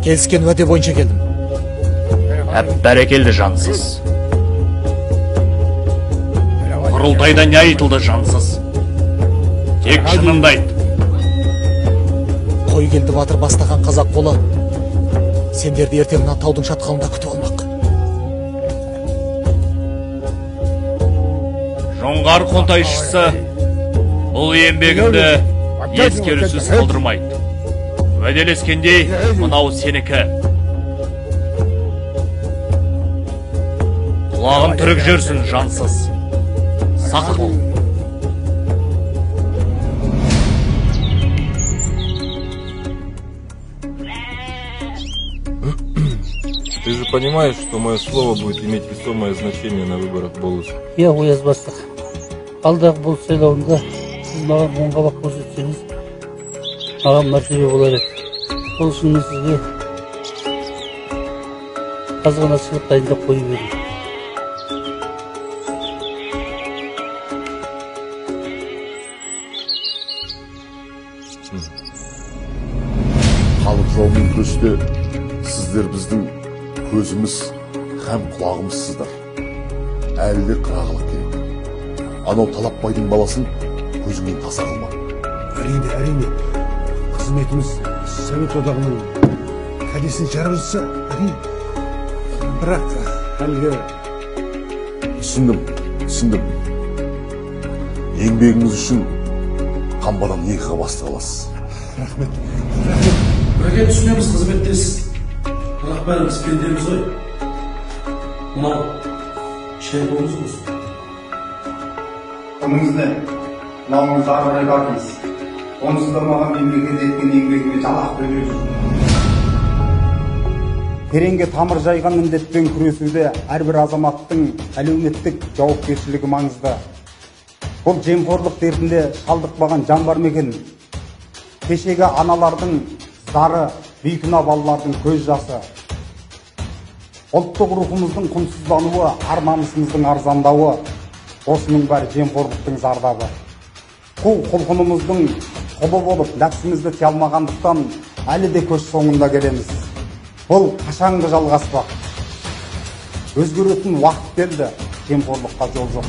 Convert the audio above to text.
Келіскен уәде бойынша келдім. Бәрекелді жансыз. Құрылтайда не айтылды жансыз? Тек шынында айт. Қой келді батыр бастаған қазақ қолы. Сендерді ертең мына таудың шатқалында күтіп алмақ. Жоңғар қонтайшысы бұл еңбегімді ескерусіз қалдырмайды. Уәделескендей мынау сенікі. Құлағын түрік жүрсін жансыз. Сақ бол. Ты же понимаешь, что мое слово будет иметь весомое значение на выборах Болыса? Я ояз бастық. Алдағы бұл сайлауында сіз маған оң қабақ көрсетсеңіз, маған мәртебе болар еді. Сол үшін мен сізге азғана сыйлық дайындап қойып едім. Халық жауымен күресте сіздер біздің көзіміз һәм құлағымызсыздар. Әлі де қырағылық керек. Анау Талапбайдың баласын көзіңнен таса қылма. Әрине. Қызметіміз Совет одағының кәдесін жарғызса, әрине. Бірақ әлгі... Түсіндім. Еңбегіңіз үшін қамбадан екі қабасты аласыз. Рахмет. Бірге түсінеміз, қызметтес. Бірақ бәріміз пендеміз ғой. Мынау шайбоңыз болсын. Оныңызды, мынауыңызды арғырай бақыңыз. Онсыз да маған мемлекет еткен еңбегіме жалақ төлеп жүр. Тереңге тамыр жайған індетпен күресуде әрбір азаматтың әлеуметтік жауапкершілігі маңызды. Бұл жемқорлық дертінде шалдықпаған жан бар ма екен? Кешегі аналардың зары, бейкүнә балалардың көз жасы. Ұлттық рухымыздың құнсыздануы, ар намысымыздың арзандауы, осының бәрі жемқорлықтың зардабы. Қу құлқынымыздың құлы болып, нәпсімізді тия алмағандықтан әлі де көш соңында келеміз. Бұл қашанғы жалғаспақ. Өзгеретін уақыт келді, жемқорлыққа жол жоқ.